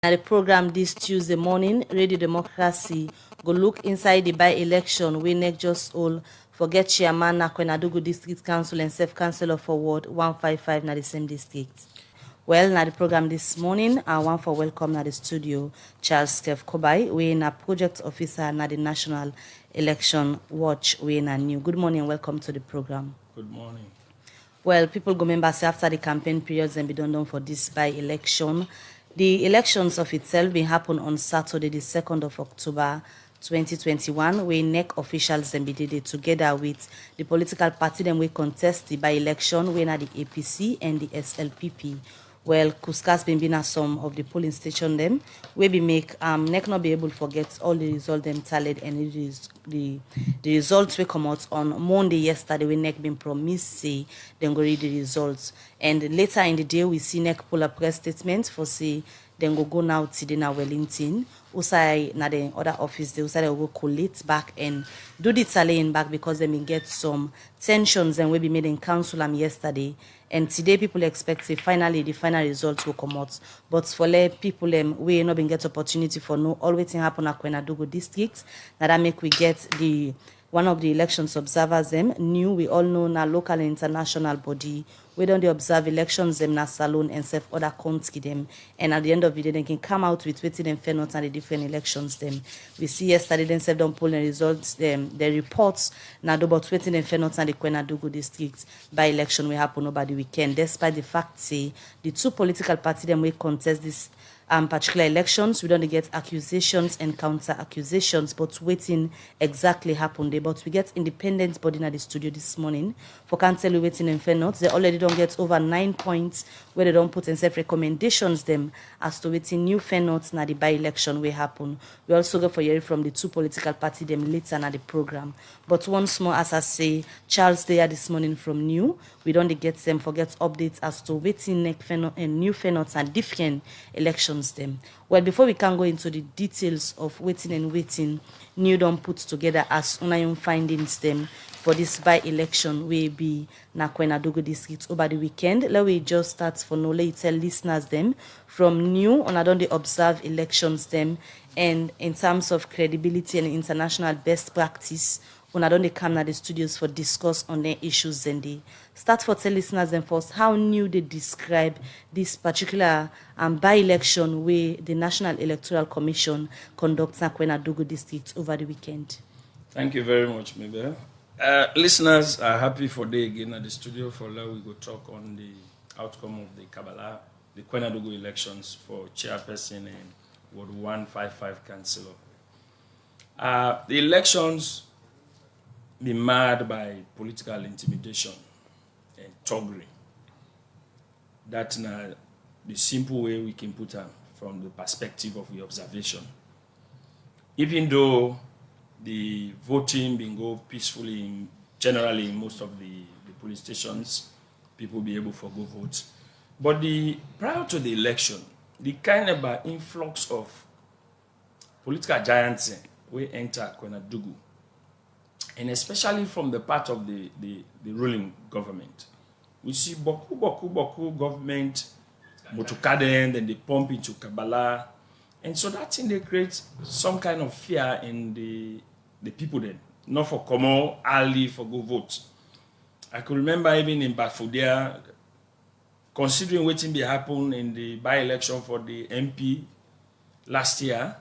At the program this Tuesday morning, Radio Democracy go look inside the by-election wey NEC just hold for get chairman na Koinadugu District Council and self-councillor for Ward 155 na the same district. Well, na the program this morning, I want for welcome na the studio Charles Kev Kobai, wey na project officer na the National Election Watch wey na new. Good morning and welcome to the program. Good morning. Well, people go remember say after the campaign periods and be done for this by-election. The elections of itself will happen on Saturday, the 2nd of October 2021, where NEC officials then be did it together with the political party then we contest the by-election, where the APC and the SLPP. Well, Kuskas been some of the polling station them, where we make NEC not be able to forget all the results them tallied and the results will come out on Monday yesterday when NEC been promised say then go read the results. And later in the day we see NEC pull a press statement for say then go now today na Wellington. Usai na the other office they usai go collate back and do the tallying back because they may get some tensions and will be made in council yesterday. And today people expect say finally the final results will come out. But for people we not been get opportunity for no all waiting happen at Koinadugu district. Now that make we get the one of the elections observers them new. We all know na local and international body. We don't observe elections them na salon and self other country them. And at the end of the day they can come out with waiting and fair notes and the different elections them. We see yesterday then self don't pull the results the reports now about waiting and fair notes and the Koinadugu district by election will happen over the weekend. Despite the fact say the two political parties them will contest this particular elections, we don't get accusations and counter accusations, but waiting exactly happened there. But we get independent body in the studio this morning for cancel waiting and fair notes. They already don't get over 9 points where they don't put in self recommendations them as to waiting new fair notes na the by election will happen. We also go for hearing from the two political party them later na the program. But once more, as I say, Charles there this morning from new. We don't get them forget updates as to waiting next and new fair notes and different elections them. Well, before we can go into the details of waiting and waiting, new don't put together as unayun findings them for this by-election will be na Koinadugu district over the weekend. Let we just start for no later listeners them from new on I don't observe elections them and in terms of credibility and international best practice. When I don't come to the studios for discuss on their issues and they start for tell listeners and first how new they describe this particular by-election where the National Electoral Commission conducts na Koinadugu district over the weekend. Thank you very much, Mabel. Listeners are happy for day again at the studio for now we go talk on the outcome of the Kabbalah, the Koinadugu elections for chairperson and Ward 155 councillor. The elections be marred by political intimidation and thuggery. That's not the simple way we can put them from the perspective of the observation. Even though the voting been go peacefully generally in most of the police stations, people be able to go vote. But prior to the election, the kind of influx of political giants we enter Koinadugu, and especially from the part of the ruling government. We see Boku government, Motukaden, then they pump into Kabbalah. And so that thing they create some kind of fear in the people then. Not for common, early for go vote. I could remember even in Bafudia, considering waiting be happen in the by-election for the MP last year,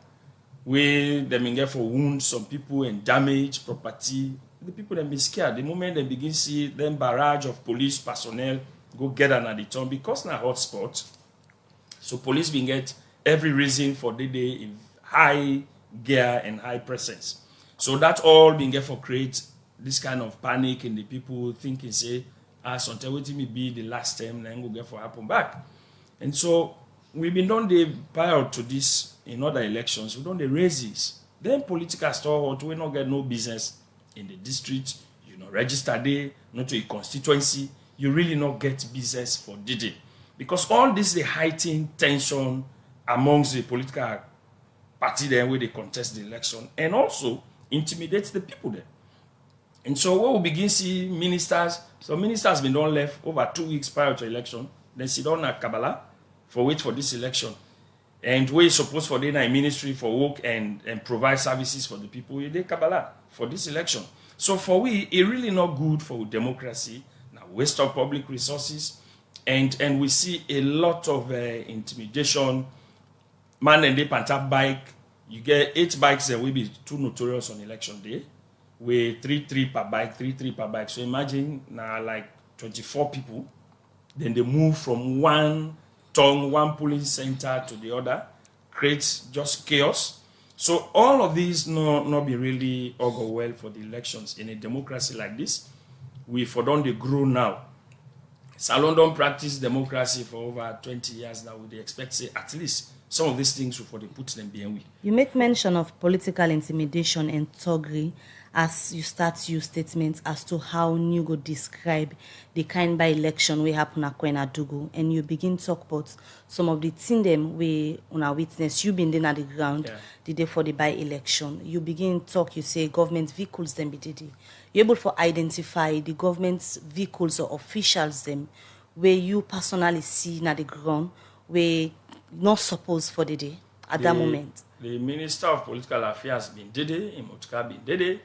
where they may get for wound some people and damage property. The people then be scared. The moment they begin see them barrage of police personnel go get an at the turn because na hot spot. So police will get every reason for the day in high gear and high presence. So that all being get for create this kind of panic in the people thinking say, until waiting may be the last time then go get for happen back. And so we've been done the prior to this in other elections, we don't raise this. Then political stalwart, we not get no business in the district, you know, register there, not to a constituency, you really not get business for DD. Because all this the heightened tension amongst the political party there where they contest the election and also intimidates the people there. And so when we begin see ministers, so ministers been done left over 2 weeks prior to election, then sit down at Kabbalah for wait for this election. And we supposed for the ministry for work and provide services for the people in the Kabbalah for this election. So for we, it really not good for democracy. Now waste of public resources, and we see a lot of intimidation. Man and they pantap bike. You get 8 bikes that will be too notorious on election day. With 3 per bike, 3 per bike. So imagine now like 24 people. Then they move from one polling center to the other, creates just chaos. So all of these not be really all go well for the elections in a democracy like this. We for done they grow now. Salon don't practice democracy for over 20 years now. They expect say at least some of these things before they put them behind we. You make mention of political intimidation and thuggery as you start your statements as to how you go describe the kind by election we happen at Koinadugu, and you begin talk about some of the things them we on our witness you been there at the ground the day for the by election. You begin talk, you say government vehicles them be did. You're able to identify the government's vehicles or officials them where you personally see at the ground where not supposed for the day at that moment. The Minister of Political Affairs been did it, Imotka been did it.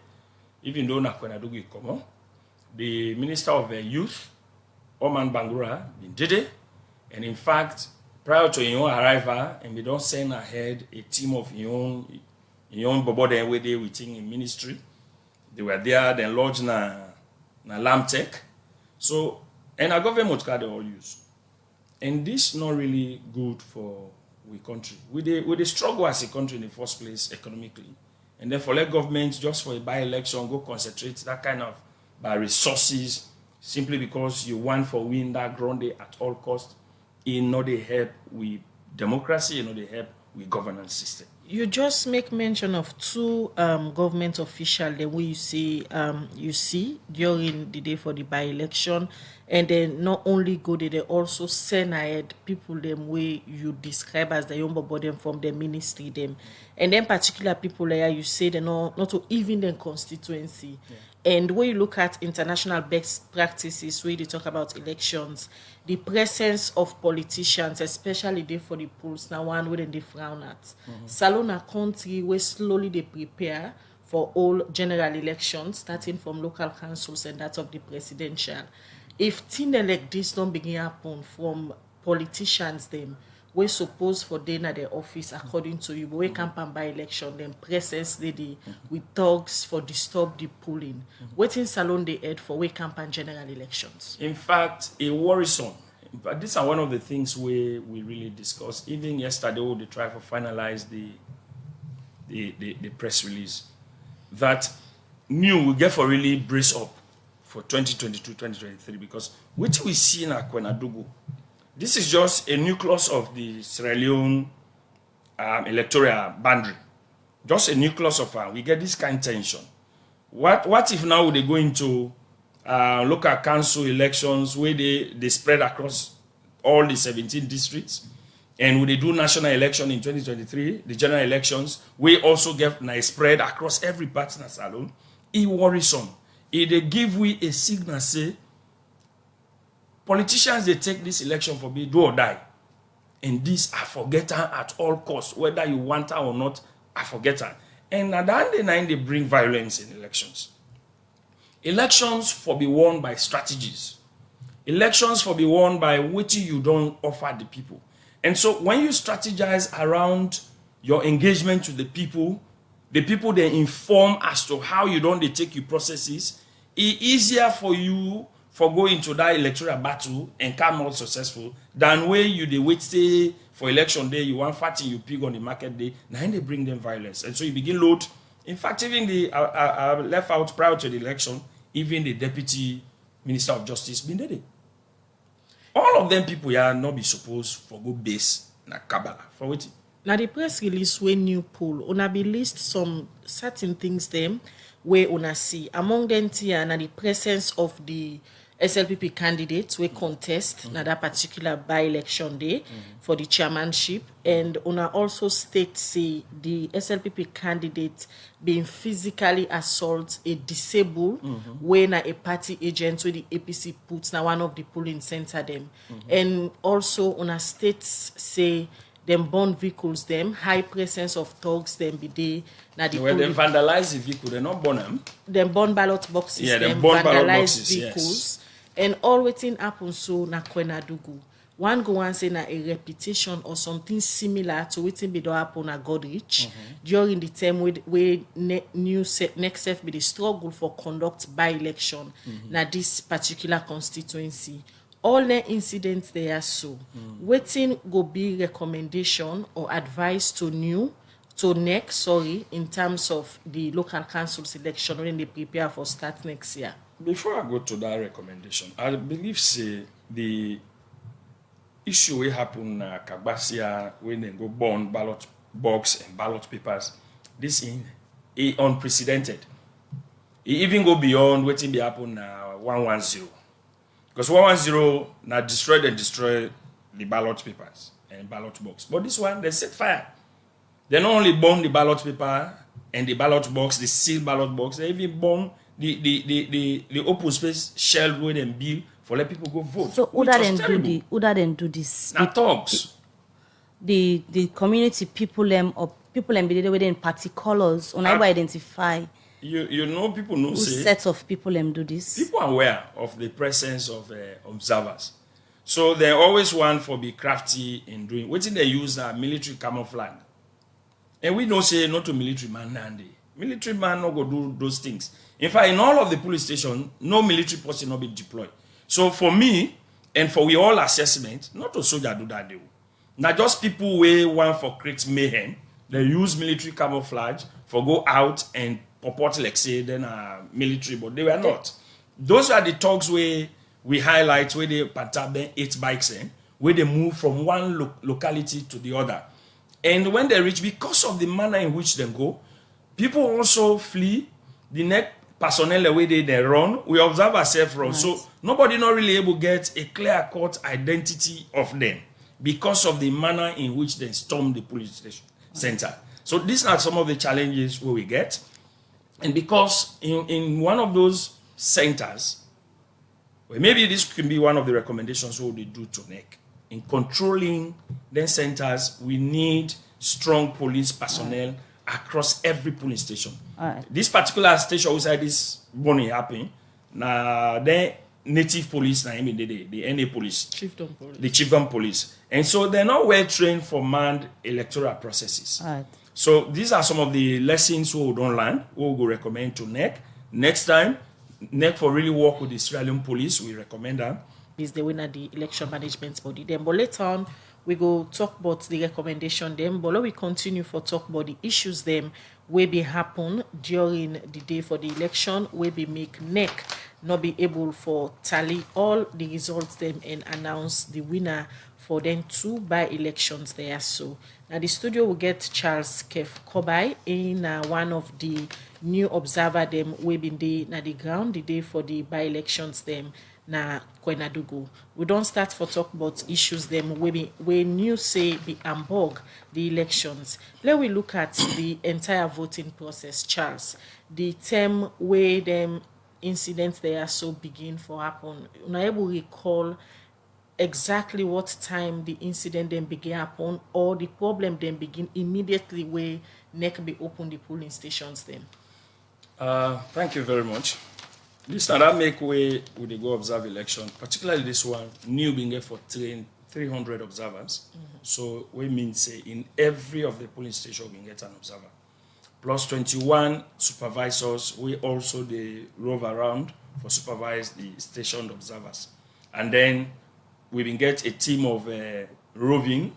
Even though na Koinadugu is common, the Minister of Youth, Oman Bangura, did it. And in fact, prior to your arrival, and we don't send ahead a team of young bobo there where they within in ministry. They were there, then lodged na Lamtech. So, and our government they all use. And this not really good for we country. We they struggle as a country in the first place economically. And then for let government just for a by-election go concentrate that kind of by resources simply because you want for win that ground day at all cost. It not they help with democracy, it not they help with governance system. You just make mention of 2 government officials that we see during the day for the by-election, and then not only go there, they also send ahead people them way you describe as the young body from the ministry them, and then particular people there you say they not to even the constituency. And when you look at international best practices, where they talk about elections, the presence of politicians, especially there for the polls, now one where they frown at. Salon a country where slowly they prepare for all general elections, starting from local councils and that of the presidential. If things like this don't begin happen from politicians, them we suppose for them at the office according to you, but we campaign by election, then presence they with thugs for disturb the polling. Waiting salon they head for we campaign general elections. In fact, a worrisome. But these are one of the things we really discussed. Even yesterday, they tried to finalize the press release that new we get for really brace up for 2022-2023 because what we see in Koinadugu, this is just a nucleus of the Sierra Leone electoral boundary. Just a nucleus of we get this kind of tension. What if now they go into local council elections where they spread across all the 17 districts, and when they do national election in 2023, the general elections, we also get spread across every partner salon. It worrisome. They give we a signal say politicians they take this election for be do or die, and this I forget at all costs, whether you want her or not. I forget her, and at the end of the night they bring violence in elections. Elections for be won by strategies. Elections for be won by what you don't offer the people. And so when you strategize around your engagement with the people they inform as to how you don't they take your processes, it's easier for you for go into that electoral battle and come out successful than where you they wait say for election day you want fighting you pig on the market day. Now they bring them violence. And so you begin load. In fact, even the left out prior to the election, even the Deputy Minister of Justice been there. All of them people here not be supposed for go base na Kabbalah. For what? Now the press release when new poll, una be list some certain things them where una see among them here na the presence of the SLPP candidates we contest na that particular by-election day for the chairmanship, and una also state say the SLPP candidate being physically assault a disabled when a party agent where the APC puts na one of the polling center them, and also una states say them burn vehicles, them high presence of thugs, them be they. Now When they vandalize the vehicle, they not burn them. Them burn ballot boxes, Yeah, them burn ballot vandalize boxes, vehicles, and all waiting happen so na Koinadugu. One go and say na a reputation or something similar to waiting be do happen at Godrich during the time where next step be the struggle for conduct by election na this particular constituency. All the incidents they are so. Waiting go be recommendation or advice to next, in terms of the local council's election when they prepare for start next year. Before I go to that recommendation, I believe say the issue will happen in Kagbasia when they go burn ballot box and ballot papers. This is unprecedented. It even go beyond waiting be happen 110. Because 110 now destroy the ballot papers and ballot box. But this one, they set fire. They not only burn the ballot paper and the ballot box, the sealed ballot box, they even burn the open space shell where them build for let people go vote. So who that do this? Now talks. The community people be there within party colors on how identify. You know people know Who say set of people do this? people are aware of the presence of observers. So they always want for be crafty in doing what they use military camouflage. And we don't say not to military man Nandi. Military man not go do those things. In fact, in all of the police stations, no military person not be deployed. So for me, and for we all assessment, not to soldier do that deal. Now just people way want for create mayhem, they use military camouflage for go out and purport like say then military, but they were not. Those are the talks where we highlight where they patab 8 bikes in, where they move from one locality to the other. And when they reach, because of the manner in which they go, people also flee. The next personnel the way they run, we observe ourselves run. Right. So nobody not really able to get a clear-cut identity of them because of the manner in which they storm the police station center. So these are some of the challenges where we get. And because in one of those centers, well, maybe this could be one of the recommendations what they do to NEC. In controlling the centers, we need strong police personnel across every police station. This particular station outside this burning happening, now the native police, the NA police, the chiefdom police. And so they're not well trained for manned electoral processes. So these are some of the lessons we don't learn, we will recommend to NEC. Next time, NEC for really work with the Australian police, we recommend them. Is the winner the election management body. Then, but later on, we go talk about the recommendation them. But we continue for talk about the issues them will be happen during the day for the election, will be make NEC not be able for tally all the results them and announce the winner for them 2 by-elections there. So now the studio will get Charles Kef Kobai in one of the new observer them will be the ground the day for the by-elections them na Koinadugu. We don't start for talk about issues them when you say be Hamburg the elections. Let we look at the entire voting process, Charles. The term where them incidents they are so begin for happen. Una able recall exactly what time the incident then began upon or the problem then begin immediately where NEC be open the polling stations then. Thank you very much. This now that make way with the go observe election, particularly this one, new being here for 300 observers. So we mean say in every of the polling station we get an observer. Plus 21 supervisors, we also they rove around for supervise the stationed observers. And then we been get a team of roving,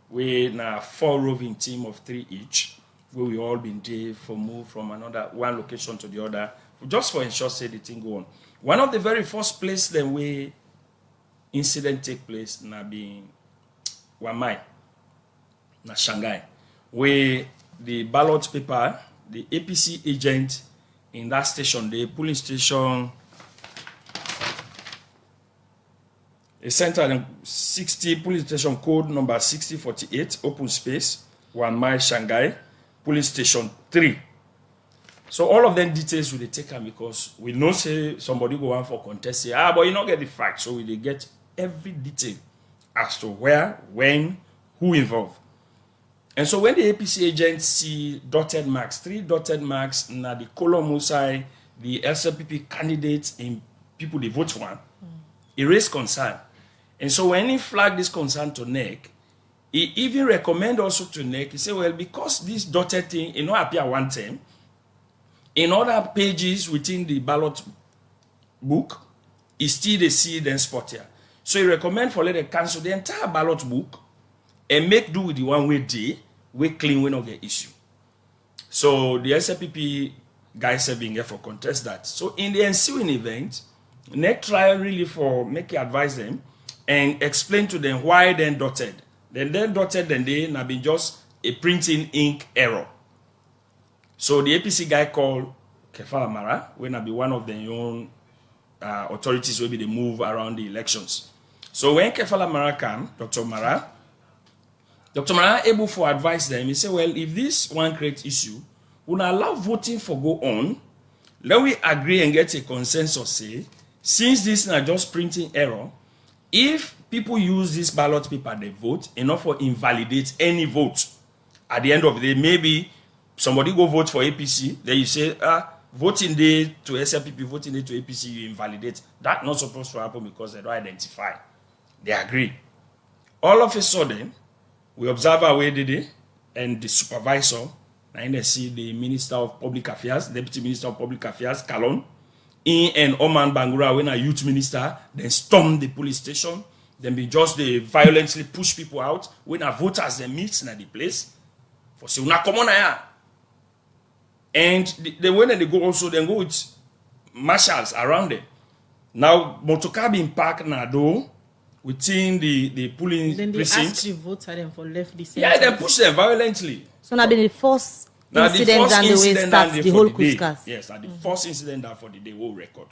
we now 4 roving team of 3 each, where we all been there for move from one location to the other, just for ensure say the thing go on. One of the very first place then where incident take place na being Wamai, na Shanghai, where the ballot paper, the APC agent in that station, the polling station, a center 60 police station code number 6048, open space, Wamai, Shanghai, police station 3. So all of them details will be taken because we know say somebody go on for contest, say, but you don't get the fact. So we get every detail as to where, when, who involved. And so when the APC agents see dotted marks, 3 dotted marks, na the column outside the SLPP candidates in people they vote for, it raised concern. And so when he flagged this concern to NEC, he even recommend also to NEC, he said, well, because this dotted thing, it not appear one time, in other pages within the ballot book, is still the seed and spot here. So he recommend for let them cancel the entire ballot book and make do with the one way day, we clean, we not get issue. So the SLPP guys have been here for contest that. So in the ensuing event, NEC try really for make advise them and explain to them why then dotted. Then dotted, then they have been just a printing ink error. So the APC guy called Kefala Mara, when I be one of their own authorities will be they move around the elections. So when Kefala Mara came, Dr. Mara able to advise them. He said, well, if this one create issue, we will allow voting for go on. Let we agree and get a consensus say, since this is not just printing error, if people use this ballot paper, they vote, enough for invalidate any vote. At the end of the day, maybe somebody go vote for APC, then you say, voting day to SLPP, voting day to APC, you invalidate. That's not supposed to happen because they don't identify. They agree. All of a sudden, we observe our way today, and the supervisor, and they see the Minister of Public Affairs, Deputy Minister of Public Affairs, Kalon, and Oman Bangura, when a youth minister, then storm the police station, then be just they violently push people out. When a voters they meet in the place, for say una come on here. And when they go also, then go with marshals around them. Now, motorcar being parked na do within the polling then they precinct. ask the voter them for left the Yeah, they push them violently. So now been the first Now incident and the way starts the whole Kuskas. Yes, at the first incident that for the day whole record.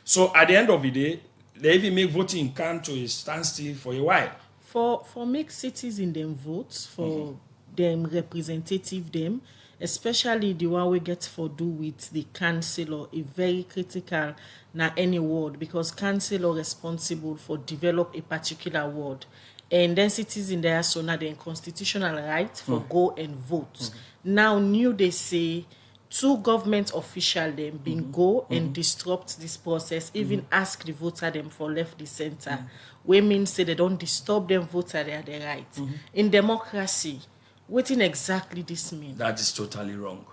So at the end of the day, they even make voting come to a standstill for a while. For make citizens them vote for them representative them, especially the one we get for do with the councillor, a very critical na any ward because councillor responsible for develop a particular ward. And then citizens there so now the constitutional right for go and vote. Now new they say 2 government officials them been go and disrupt this process, even ask the voter them for left the center. We mean say they don't disturb them voter they are the right. In democracy, what in exactly this mean? That is totally wrong.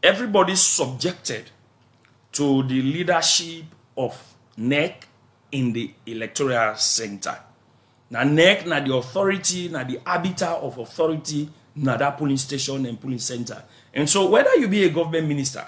Everybody's subjected to the leadership of NEC in the electoral center. Now NEC, na the authority, na the arbiter of authority, na that polling station and polling center. And so whether you be a government minister,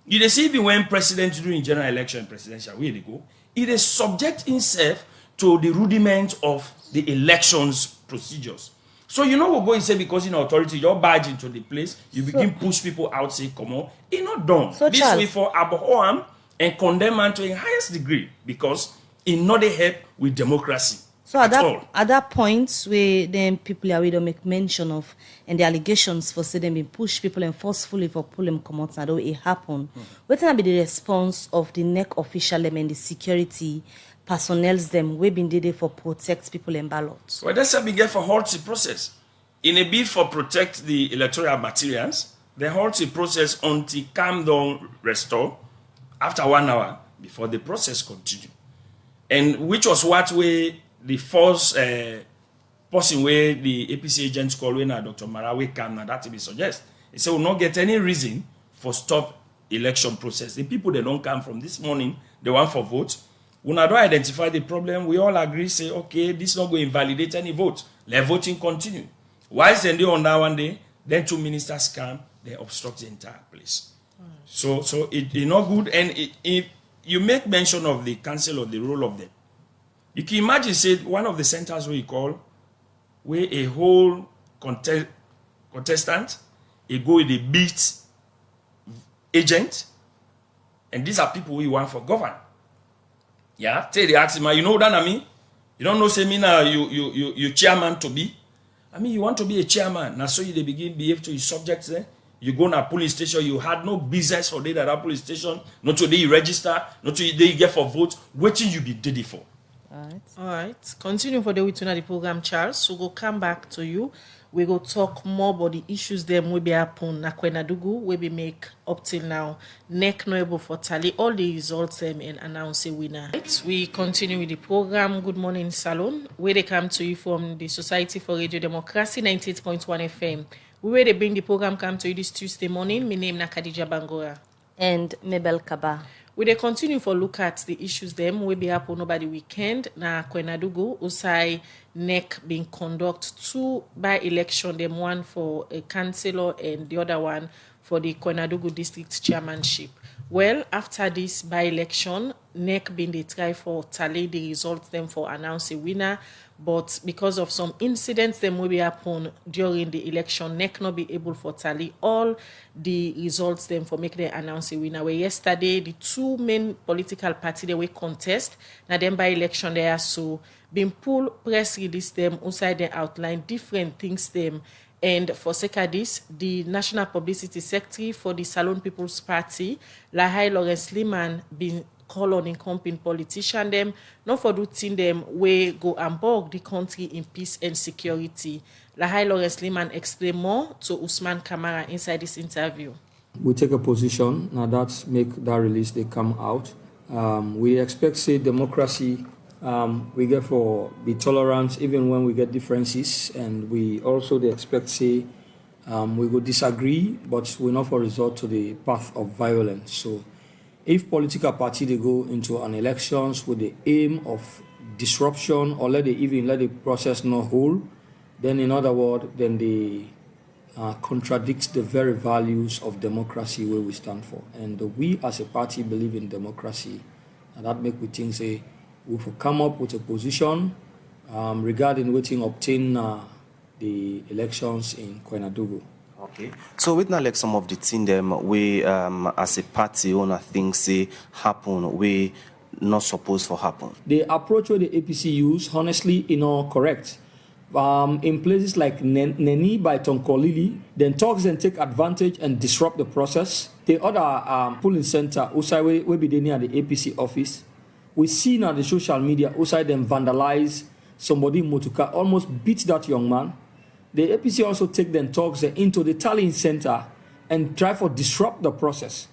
you see even when president during general election, presidential, where they go, it is subject himself to the rudiments of the elections procedures. So you know what go and say because in authority, you're badge into the place, you begin push people out, say, come on. It's not done. So this way for abhor and condemn man to a highest degree because it not a help with democracy. So at that point where then people are we don't make mention of and the allegations for say them being push people and forcefully for pull them come out now it happen. What will be the response of the NEC official them and the security personnel them we been did for protect people and ballots? Well, that's a big for halt the process. In a bid for protect the electoral materials, they halt the process until calm down restore after 1 hour before the process continue. And which was what way the first person where the APC agents call when Dr. Marawe came now that to be suggest. He said we'll not get any reason for stop election process. The people they don't come from this morning, they want for vote. When I don't identify the problem, we all agree, say, okay, this is not going to invalidate any vote. Let voting continue. Why is they on that one day? Then 2 ministers come, they obstruct the entire place. So it's not good. And if you make mention of the council or the role of them, you can imagine, say, one of the centers where you call, where a whole contestant, they go with a beat agent, and these are people who you want for govern. Yeah, tell the ask him, you know that I mean? You don't know, say me now, you chairman to be. I mean, you want to be a chairman. Now, so you they begin behave to your subjects there. You go to a police station, you had no business for that police station. Not today you register, not today you get for vote. Waiting you be ready for. All right. Continue for the way to the program, Charles. So we'll come back to you. we go talk more about the issues them will be happen na Koinadugu will be make up till now. NEC no able for tally all the results them and announce a winner. Right, we continue with the program. Good morning, Salon, where they come to you from the Society for Radio Democracy 98.1 FM. Where they bring the program come to you this Tuesday morning. My name is Khadija Bangora. And Mabel Kaba. We dey continue for look at the issues them will be happen over the weekend. Na Koinadugu, Usai NEC being conduct 2 by-election, them one for a councillor and the other one for the Koinadugu district chairmanship. Well, after this by-election, NEC been they try for tally the results them for announce a winner, but because of some incidents them will be happen during the election, NEC not be able for tally all the results them for make them announce a winner. Where yesterday the 2 main political party they were contest, now them by-election they are so been pull press release them outside they outline different things them. And for sake of this, the National Publicity Secretary for the Salon People's Party, Lahai Lawrence Liman, been call on incumbent politician them, not for doing them way go and bog the country in peace and security. Lahai Lawrence Liman explain more to Usman Kamara inside this interview. We take a position, now that's make that release, they come out. We expect, say, democracy, we get for be tolerant even when we get differences, and we also they expect, say, we will disagree, but we not for resort to the path of violence. So if political party they go into an elections with the aim of disruption or let the process not hold, then in other words, then they contradict the very values of democracy where we stand for. And we as a party believe in democracy, and that make we think say we will come up with a position regarding waiting obtain the elections in Koinadugu. Okay, so with now like some of the things them we as a party owner things say happen we not supposed to happen. The approach where the APC use honestly correct. In places like Neni by Tonkolili, then talks and take advantage and disrupt the process. The other polling center, Usai will be near the APC office. We see now the social media, Usai them vandalize somebody motuka, almost beat that young man. The APC also take them talks into the tallying center and try for disrupt the process.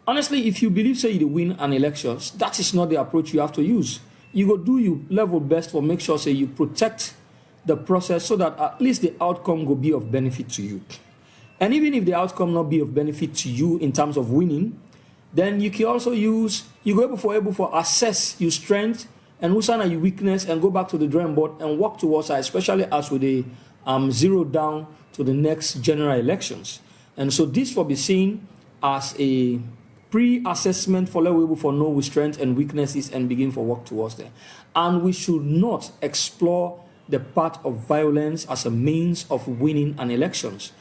Honestly, if you believe say you win an elections, that is not the approach you have to use. You go do your level best for make sure say you protect the process so that at least the outcome will be of benefit to you. And even if the outcome not be of benefit to you in terms of winning, then you can also use, you go able for assess your strength and usana your weakness and go back to the drawing board and work towards that, especially as with the zero down to the next general elections. And so this will be seen as a pre-assessment for level for know with strengths and weaknesses and begin for work towards them. And we should not explore the path of violence as a means of winning an elections.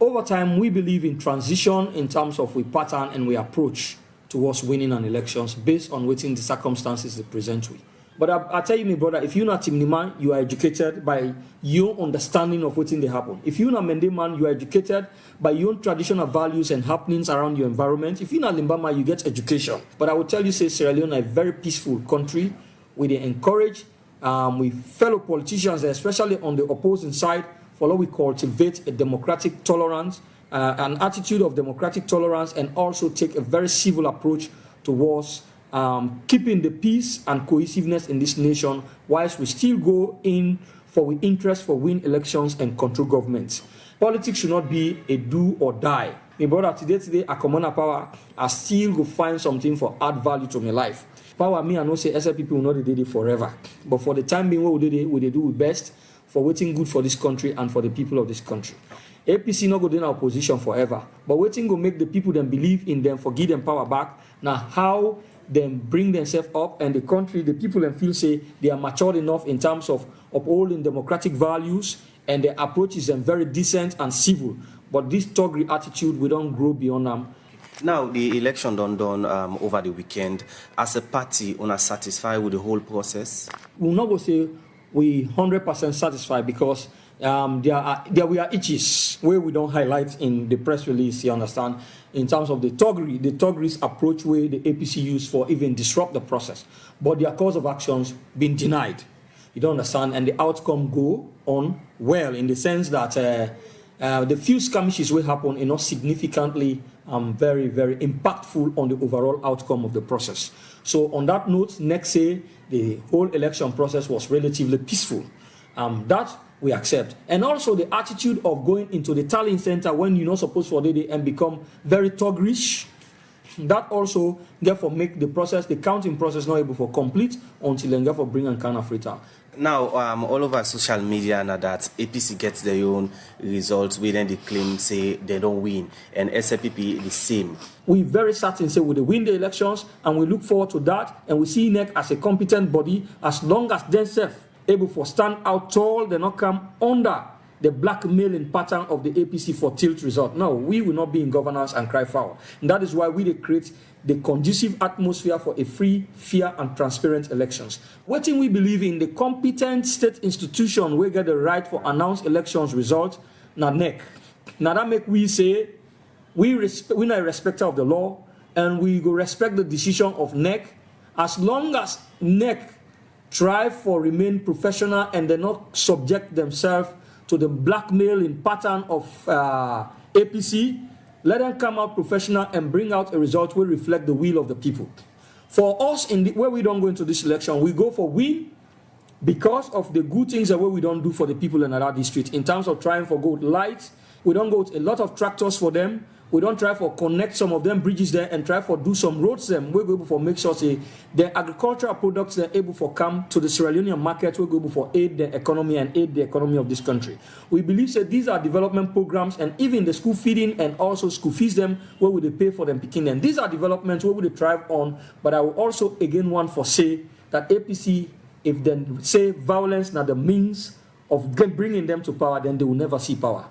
Over time, we believe in transition in terms of we pattern and we approach towards winning an elections based on waiting the circumstances they present with. But I tell you, my brother, if you're not Timni man, you are educated by your understanding of what's in the happen. If you're not Mende man, you are educated by your own traditional values and happenings around your environment. If you're not Limbama, you get education. But I will tell you, say Sierra Leone is a very peaceful country. We encourage with fellow politicians, especially on the opposing side, for what we cultivate a democratic tolerance, an attitude of democratic tolerance, and also take a very civil approach towards keeping the peace and cohesiveness in this nation, whilst we still go in for interest for win elections and control governments. Politics should not be a do or die. My brother, today, a commoner power, I still go find something for add value to my life. Power me, I know say SLPP will not do it forever. But for the time being, what we do best for waiting good for this country and for the people of this country. APC not go in our position forever. But waiting will make the people then believe in them, for give them power back. Now how them bring themselves up and the country, the people then feel say they are matured enough in terms of upholding democratic values and their approach is very decent and civil. But this toggery attitude, we don't grow beyond them. Now, the election done over the weekend. As a party, we are satisfied with the whole process? We'll not go say we 100% satisfied because there were itches where we don't highlight in the press release, you understand, in terms of the toggery's approach where the APC used for even disrupt the process. But their course of actions been denied. You don't understand, and the outcome go on well in the sense that the few skirmishes will happen, significantly very, very impactful on the overall outcome of the process. So on that note, next say the whole election process was relatively peaceful. That we accept. And also the attitude of going into the tallying center when you're not supposed for the and become very thuggish. That also therefore make the process, the counting process, not able for complete until then therefore bring and kind of return. Now, all over social media now that APC gets their own results, we then they claim, say, they don't win, and SLPP the same. We very certain say we will win the elections, and we look forward to that, and we see NEC as a competent body, as long as themselves able for stand out tall, they not come under the blackmailing pattern of the APC for tilt result. No, we will not be in governance and cry foul. And that is why we create the conducive atmosphere for a free, fair, and transparent elections. What thing we believe in, the competent state institution will get the right for announced elections result, na NEC. Now that make we say, we're not a respecter of the law, and we go respect the decision of NEC, as long as NEC try for remain professional and they not subject themselves to the blackmailing pattern of APC. Let them come out professional and bring out a result will reflect the will of the people. For us, where we don't go into this election, we go for win because of the good things that we don't do for the people in our district. In terms of trying for good light, we don't go with a lot of tractors for them. We don't try for connect some of them bridges there and try for do some roads them. We're able for make sure say the agricultural products they're able for come to the Sierra Leonean market. We're able for aid the economy and aid the economy of this country. We believe that these are development programs, and even the school feeding and also school fees them where would they pay for them picking them. These are developments where would they thrive on. But I will also again want for say that APC, if then say violence not the means of bringing them to power, then they will never see power.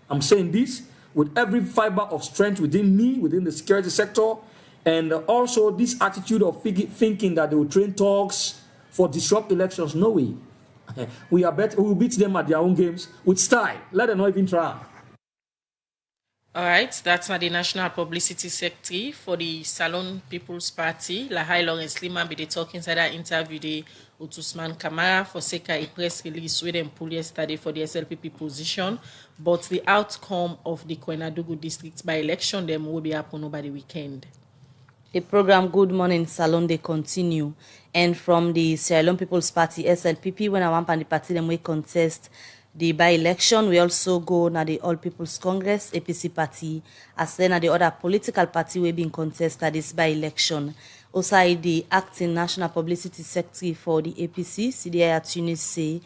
I'm saying this with every fiber of strength within me, within the security sector, and also this attitude of thinking that they will train thugs for disrupt elections. No way. We will beat them at their own games with style. Let them not even try. All right, that's not the National Publicity Secretary for the Salon People's Party. Lahai Lawrence Liman be the talk inside that interview the Otusman Kamara for a press release with them pull yesterday for the SLPP position. But the outcome of the Koinadugu district by election them will be happen over the weekend. The program Good Morning Salon they continue, and from the Sierra Leone People's Party SLPP when I want the party them we contest the by-election, we also go na the All People's Congress, APC party, as then the other political party we been contested this by-election. Also, the acting National Publicity Secretary for the APC, CDI Tunis say,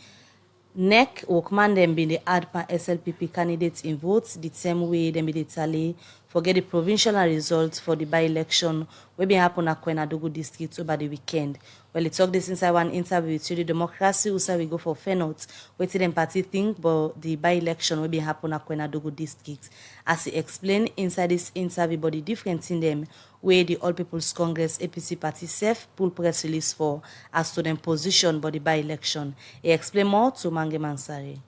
NEC workman them been the add pan SLPP candidates in votes the same way them be the tally forget the provincial results for the by-election will be happen at Koinadugu district over the weekend. Well, it talk this inside one interview with the Democracy, also we go for fair notes, what the party think, but the by-election will be happen at Koinadugu district. As he explained inside this interview, but the difference in them, where the All People's Congress APC party self pull press release for as to them position by the by-election. He explained more to Mange Mansari.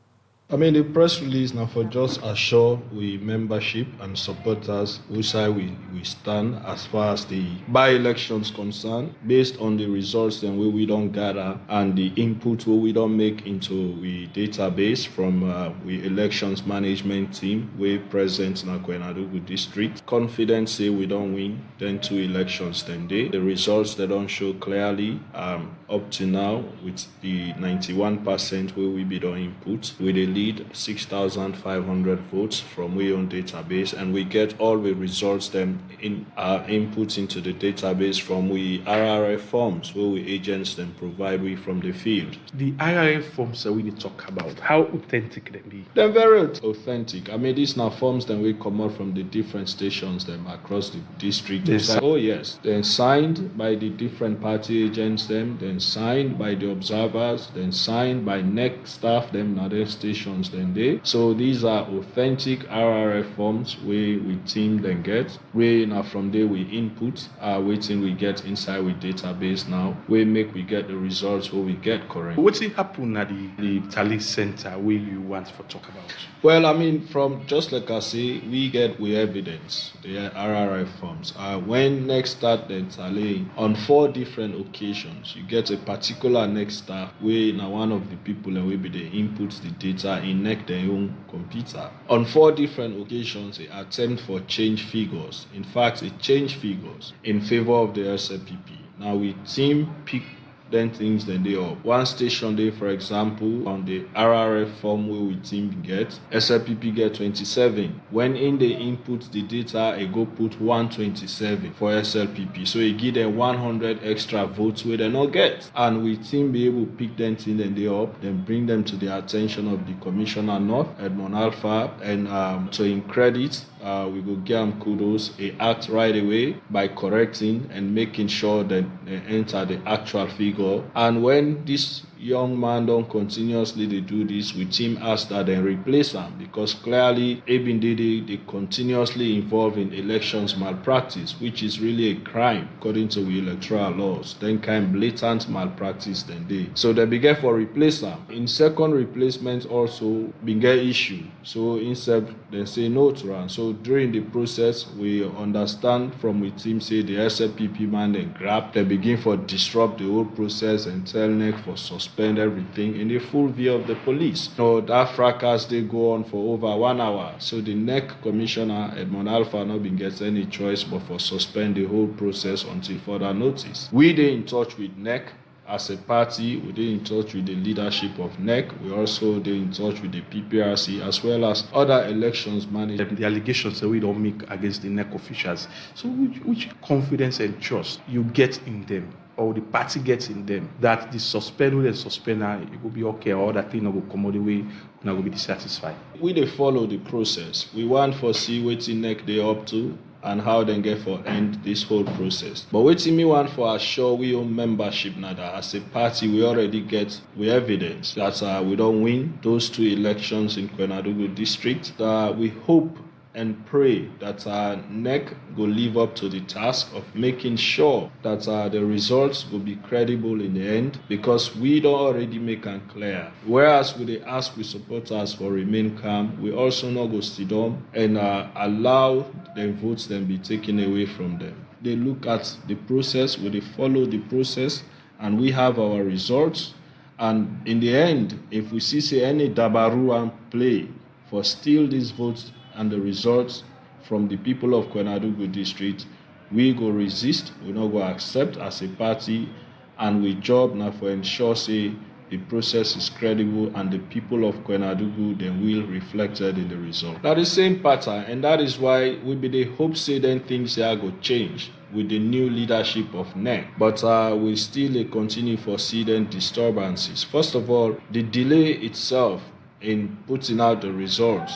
The press release now for just assure we membership and supporters which side we stand as far as the by-elections concerned, based on the results then we don't gather and the input we don't make into we database from we elections management team we present in Koinadugu district. Confidence say we don't win, then 2 elections then day. The results they don't show clearly up to now with the 91% where we be on input with a lead 6,500 votes from we own database, and we get all the results them in our inputs into the database from we RRF forms where we agents then provide we from the field. The RRF forms that we need to talk about, how authentic they be? They're very authentic. These now forms then we come out from the different stations them across the district. Yes. Oh yes, then signed by the different party agents them, then signed by the observers, then signed by NEC staff them, another station conditions then they. So these are authentic RRF forms we team then get. We now from there we input waiting we get inside with database now. We get the results where we get correct. What's it happen at the tally center where you want to talk about? Well, I mean, from just like I say, we evidence the RRF forms. When next start the tally on 4 different occasions, you get a particular next start where now one of the people and will be the inputs the data in their own computer. On 4 different occasions, they attempt for change figures. In fact, it change figures in favor of the SLPP. Now we team pick then things then they up. One station there, for example, on the RRF form where we team get, SLPP get 27. When in the input the data, it go put 127 for SLPP. So it give them 100 extra votes where they not get. And we team be able to pick them things then they up, then bring them to the attention of the Commissioner North, Edmond Alpha, and to in credit, we go give them kudos. They act right away by correcting and making sure that they enter the actual figure. And when this young man don't continuously they do this, we team ask that they replace them because clearly Abin Dede they continuously involved in elections malpractice, which is really a crime according to the electoral laws. Then kind blatant malpractice then they. So they began for replace them. In second replacement also been get issue. So instead they say no to run. So during the process we understand from the team say the SLPP man they grab, they begin for disrupt the whole process and tell NEC for suspend everything in the full view of the police. So that fracas they go on for over 1 hour. So the NEC Commissioner Edmond Alpha not been get any choice but for suspend the whole process until further notice. We they in touch with NEC. As a party, we did in touch with the leadership of NEC. We also did in touch with the PPRC as well as other elections managers. The allegations that we don't make against the NEC officials. So which confidence and trust you get in them, or the party gets in them, that the suspend and suspender it will be okay, or that thing will come all the way, and will be dissatisfied. We they follow the process. We want for see what NEC they up to and how they get for end this whole process. But waiting me want for assure we own membership now that as a party we already get we evidence that we don't win those 2 elections in Koinadugu district. We hope and pray that NEC will live up to the task of making sure that the results will be credible in the end, because we don't already make them clear. Whereas we they ask we supporters for remain calm, we also not go sit down and allow the votes then be taken away from them. They look at the process, we they follow the process, and we have our results. And in the end, if we see any dabaru play for steal these votes and the results from the people of Koinadugu district, we go resist, we not go accept as a party, and we job now for ensure say the process is credible and the people of Koinadugu then will reflected in the result. Now the same pattern, and that is why we be the hope say then things here go change with the new leadership of NEC. But we still continue for seeing disturbances. First of all, the delay itself in putting out the results,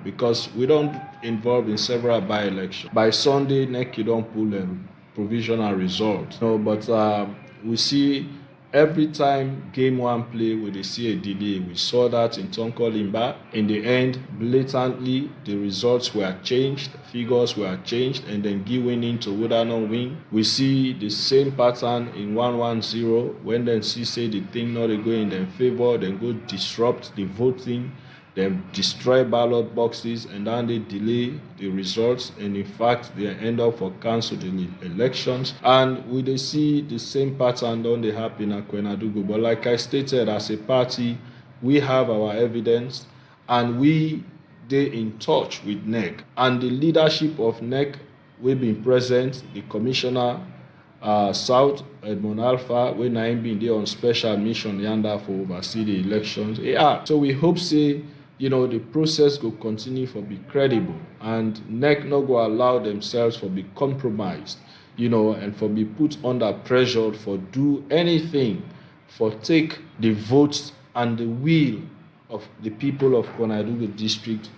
because we don't involve in several by-elections. By Sunday, NEC you don't pull a provisional result. But we see every time game 1 play we they see a delay. We saw that in Tonko Limba. In the end, blatantly the results were changed, figures were changed, and then given into Wudano win. We see the same pattern in 110 when then see say the thing not go in their favor, then go disrupt the voting, then destroy ballot boxes, and then they delay the results, and in fact they end up for cancel the elections. And we they see the same pattern don't they happen at Koinadugu. But like I stated, as a party, we have our evidence, and we they in touch with NEC, and the leadership of NEC will be present. The Commissioner South Edmond Alpha, when I been there on special mission yonder for oversee the elections. Yeah, so we hope say the process will continue for be credible, and NEC not go allow themselves for be compromised, and for be put under pressure for do anything for take the votes and the will of the people of Koinadugu district.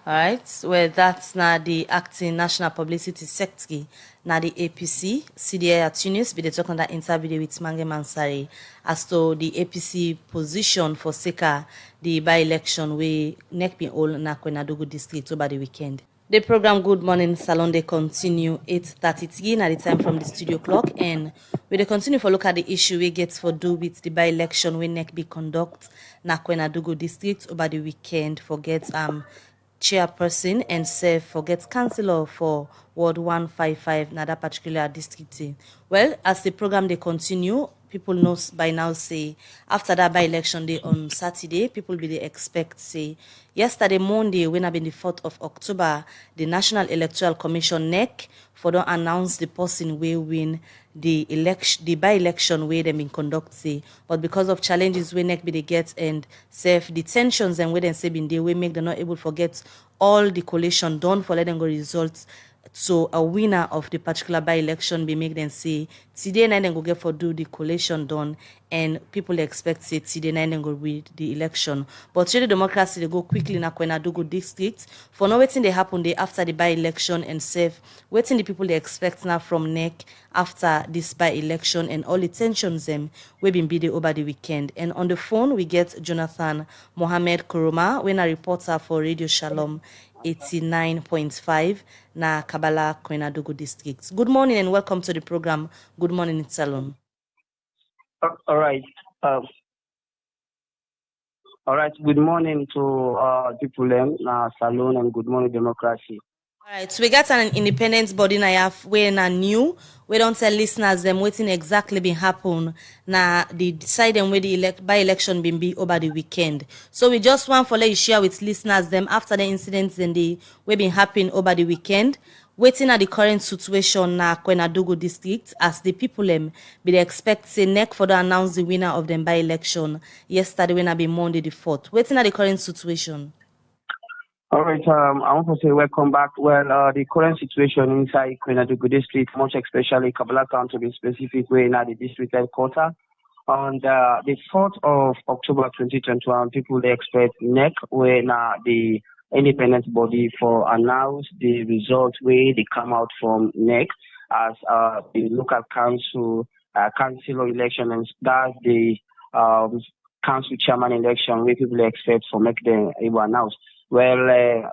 All right, well, that's now the acting National Publicity Secretary, now the APC. CDA at Tunis, be the talk on that interview with Mange Mansari as to the APC position for Seka, the by-election we neck be all na Koinadugu district over the weekend. The program Good Morning Salon, they continue 8:33 at the time from the studio clock, and we they continue for look at the issue we get for do with the by-election we neck be conduct na Koinadugu district over the weekend for get chairperson and serve for get councillor for Ward 155 na that particular district. Well, as the program they continue, people know by now say after that by-election day on Saturday, people really expect say yesterday Monday when have been the 4th of October, the National Electoral Commission NEC for don't announce the person will win the election, the by-election way them been conducted. But because of challenges we NEC be they get and self detentions and where they say been they we make them not able to forget all the collation done for letting go results. So a winner of the particular by-election be make them say today night then go get for do the collation done and people expect say today night then go win the election. But really democracy they go quickly na Koinadugu district for no waiting they happen day after the by-election and safe waiting the people they expect now from NEC after this by-election and all the tensions them we been be over the weekend. And on the phone we get Jonathan Mohammed Kuruma, when a reporter for Radio Shalom 89.5 na Kabala Koinadugu district. Good morning and welcome to the program. Good morning, Salon. All right. All right. Good morning to people in Salon and good morning, democracy. All right, so we got an independent body na have we na new. We don't tell listeners them waiting exactly been happen na the decide them where the by-election been be over the weekend. So we just want for let you share with listeners them after the incidents and the we been happening over the weekend. Waiting at the current situation na Koinadugu district as the people be they expect say NEC for to announce the winner of the by-election yesterday when I be Monday the 4th. Waiting at the current situation. All right, I want to say welcome back. Well, the current situation inside Koinadugu district, much especially Kabala town to be specific, way in the district headquarters. On the 4th of October 2021, people they expect NEC when the independent body for announce the result where they come out from NEC as the local council council election and that's the council chairman election where people expect for make them able announce. Well,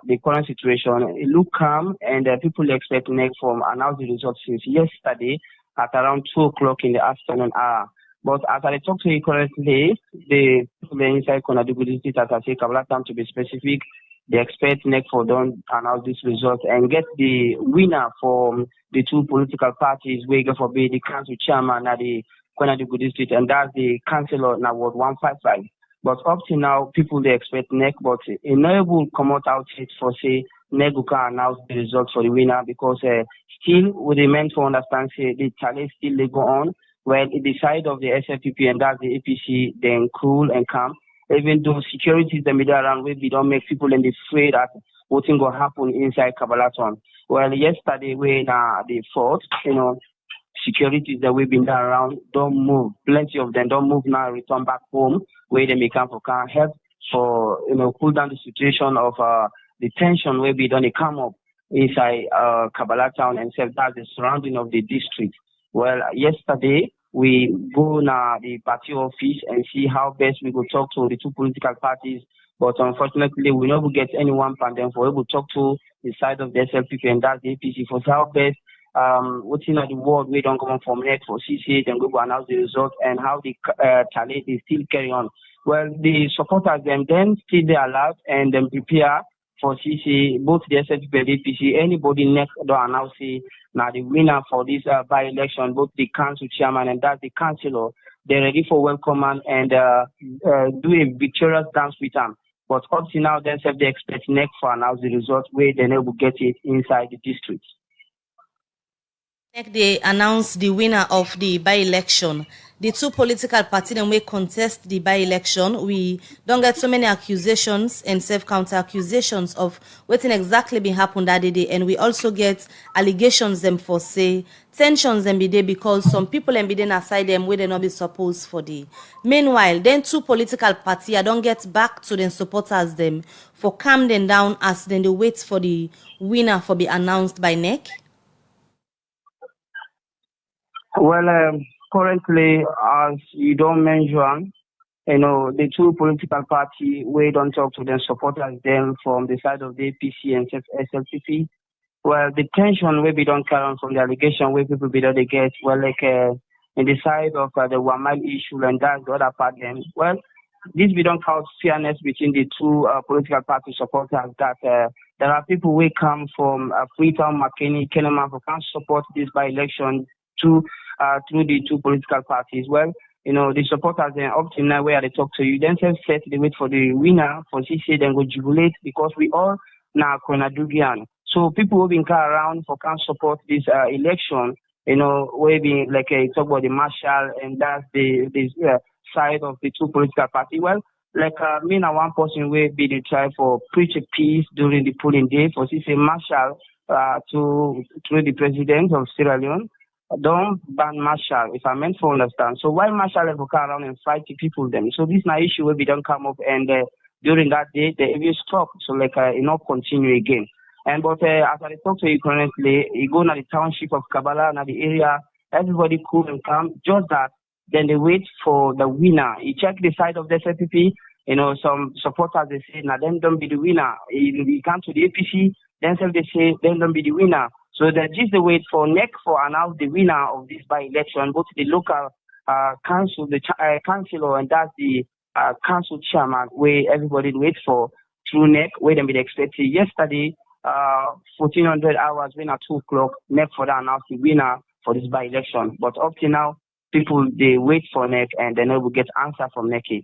the current situation, it look calm and people expect NEC from announce the results since yesterday at around 2 o'clock in the afternoon hour. But as I talk to you currently, the people inside Koinadugu district, as I say, Kabala town to be specific, they expect NEC for don't announce this result and get the winner from the two political parties, where go for be the council chairman at the Koinadugu district, and that's the councillor in Ward 155. But up to now, people they expect NEC, but it never will come out yet for say NEC can announce the results for the winner because still we remain to understand say the challenge still they go on. Well, the side of the SFPP and that's the APC, then cool and calm. Even though security is the middle around where we don't make people in the afraid that what's going to happen inside Kabala town. Well, yesterday when the 4th, security that we've been there around don't move. Plenty of them don't move now, return back home where they may come for can help for cool down the situation of the tension where we don't come up inside Kabala town and self that's the surrounding of the district. Well, yesterday we go now the party office and see how best we go talk to the two political parties. But unfortunately, we never get anyone from them for able to talk to the side of the SLPP and that's the APC for how best what's in the world we don't come from net for CCA and go announce the result and how the challenge is still carry on. Well, the supporters them then still they allowed and then prepare for CCA, both the SLPP and the APC. Anybody next don't announce now the winner for this by-election, both the council chairman and that's the councillor. They're ready for welcome and do a victorious dance with them. But up to now, they expect NEC for announce the result where they will get it inside the district. They announced the winner of the by-election. the two political parties then we contest the by-election, we don't get so many accusations and self-counter accusations of what exactly been happened that day, and we also get allegations them for say tensions them be there because some people and be then aside them where they not be supposed for the. Meanwhile, then two political parties I don't get back to them supporters them for calm them down as then they wait for the winner for be announced by NEC. Well, currently, as you don't mention, the two political party we don't talk to them supporters them from the side of the APC and SLPP. Well, the tension we be don't carry on from the allegation where people be don't they get in the side of the 1 mile issue and that's the other part then. Well, this we don't cause fairness between the two political party supporters that there are people who come from Freetown, McKinney, Kenneman who can't support this by-election through the two political parties. Well, the supporters then up till now where they talk to you, then set they wait for the winner for CC then go jubilate because we all now Koinadugian. So people who been car around for can't support this election, we be talk about the marshal and that's the side of the two political party. Well, me and one person will be the try for preach a peace during the polling day for CC marshal to the president of Sierra Leone. Don't ban marshal, if I meant to understand. So why marshal ever come around and fight the people then? So this now issue will be don't come up and during that day the will stop. So not continue again. And but as I talk to you currently, you go to the township of Kabbalah, na the area, everybody cool and calm. Just that, then they wait for the winner. You check the side of the SFPP, some supporters they say, now them don't be the winner. You come to the APC, then they say, then don't be the winner. So that just the wait for NEC for announce the winner of this by-election, both the local council, the councillor, and that's the council chairman, where everybody wait for through NEC, where they be expected yesterday. 1400 hours when at 2 o'clock, NEC for the announce the winner for this by-election. But up to now, people they wait for NEC and then they will get answer from NEC.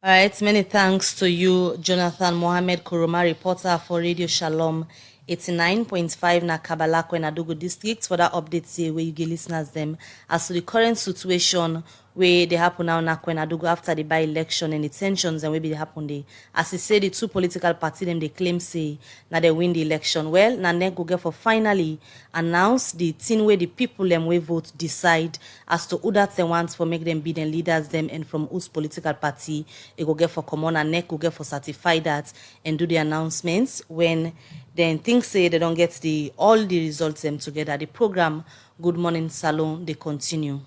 All right, many thanks to you, Jonathan Mohammed Kuruma, reporter for Radio Shalom 89.5 na Kabbalah Koinadugu district for that update here where you get listeners them as to the current situation where they happen now na Koinadugu after the by-election and the tensions and where they happen there. As he said, the two political parties them they claim say na they win the election. Well, na NEC go get for finally announce the thing where the people them we vote decide as to who that they want for make them be the leaders them and from whose political party it go get for common and NEC go get for certify that and do the announcements when then things say they don't get all the results them together. The program Good Morning Salon they continue.